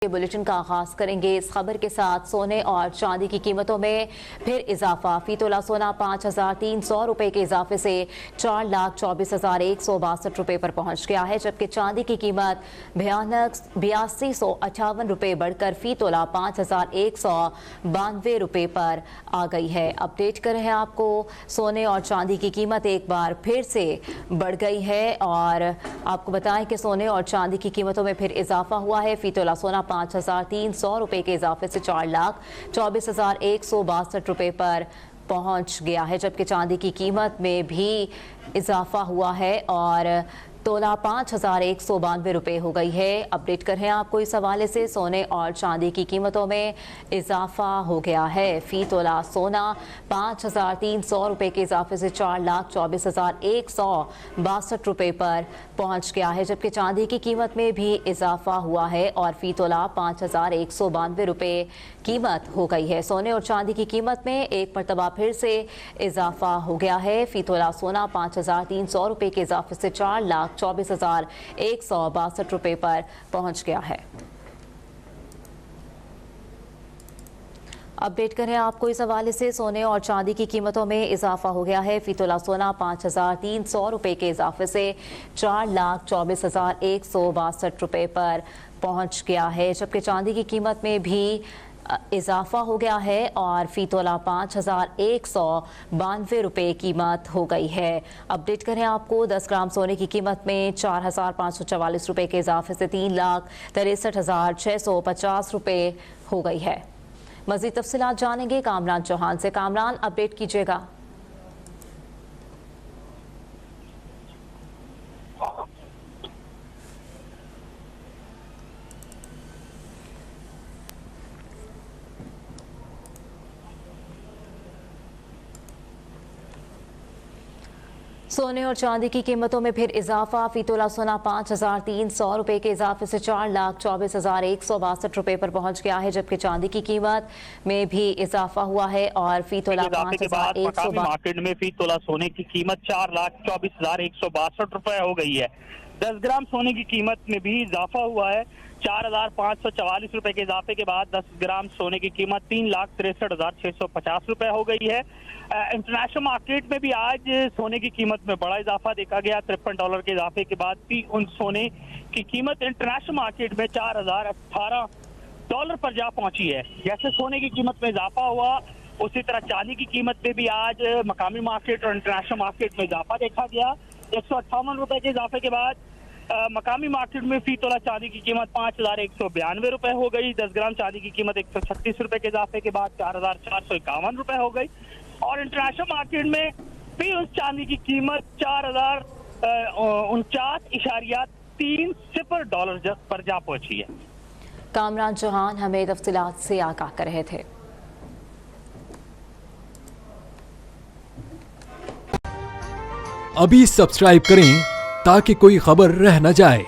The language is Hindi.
के बुलेटिन का आगाज करेंगे इस खबर के साथ। सोने और चांदी की कीमतों में फिर इजाफा। फी तोला सोना 5,300 रुपए के इजाफे से 4,24,162 रुपए पर पहुंच गया है, जबकि चांदी की कीमत भयानक 8258 रुपए बढ़कर फी तोला 5,192 रुपए पर आ गई है। अपडेट कर रहे हैं आपको, सोने और चांदी की कीमत एक बार फिर से बढ़ गई है और आपको बताएं कि सोने और चांदी की कीमतों में फिर इजाफा हुआ है। फी तोला सोना 5,300 रुपए के इजाफे से 4,24,162 रुपए पर पहुंच गया है, जबकि चांदी की कीमत में भी इजाफा हुआ है और तोला 5,192 रुपए हो गई है। अपडेट कर रहे हैं आपको इस हवाले से, सोने और चांदी की कीमतों में इजाफा हो गया है। फी तोला सोना 5,300 रुपए के इजाफे से 4,24,162 रुपए पर पहुंच गया है, जबकि चांदी की कीमत में भी इजाफा हुआ है और फी तोला 5,192 रुपए कीमत हो गई है। सोने और चांदी की कीमत में एक मरतबा फिर से इजाफा हो गया है। फी तोला सोना 5,300 रुपए के इजाफे से 4,24,162 रुपए पर पहुंच गया है। अपडेट करें आपको इस हवाले से, सोने और चांदी की कीमतों में इजाफा हो गया है। फी तोला सोना 5,300 रुपए के इजाफे से 4,24,162 रुपए पर पहुंच गया है, जबकि चांदी की कीमत में भी इजाफा हो गया है और फी तोला 5,192 रुपए कीमत हो गई है। अपडेट करें आपको, 10 ग्राम सोने की कीमत में 4,544 रुपए के इजाफे से 3,63,650 रुपए हो गई है। मजीद तफसीलात जानेंगे कामरान चौहान से। कामरान, अपडेट कीजिएगा। सोने और चांदी की कीमतों में फिर इजाफा। फी तोला सोना 5,300 रुपए के इजाफे से 4,24,162 रुपए पर पहुंच गया है, जबकि चांदी की कीमत में भी इजाफा हुआ है और फी तोला 5,162 मार्केट में फी तोला सोने की कीमत 4,24,162 रुपए हो गई है। 10 ग्राम सोने की कीमत में भी इजाफा हुआ है। 4,544 रुपए के इजाफे के बाद 10 ग्राम सोने की कीमत 3,63,650 रुपए हो गई है। इंटरनेशनल मार्केट में भी आज सोने की कीमत में बड़ा इजाफा देखा गया। $53 के इजाफे के बाद भी उन सोने की कीमत इंटरनेशनल मार्केट में $4,018 पर जा पहुंची है। जैसे सोने की कीमत में इजाफा हुआ, उसी तरह चांदी की कीमत में भी आज मकामी मार्केट और इंटरनेशनल मार्केट में इजाफा देखा गया। 158 रुपए के इजाफे के बाद मकामी मार्केट में फी तोला चांदी की कीमत 5,192 रुपए हो गई। 10 ग्राम चांदी की कीमत 136 रुपए के इजाफे के बाद 4,451 रुपए हो गई और इंटरनेशनल मार्केट में भी उस चांदी की कीमत $4,049.30 पर जा पहुंची है। कामरान चौहान हमें तफसीलात से आगाह कर रहे थे। अभी सब्सक्राइब करें ताकि कोई खबर रह न जाए।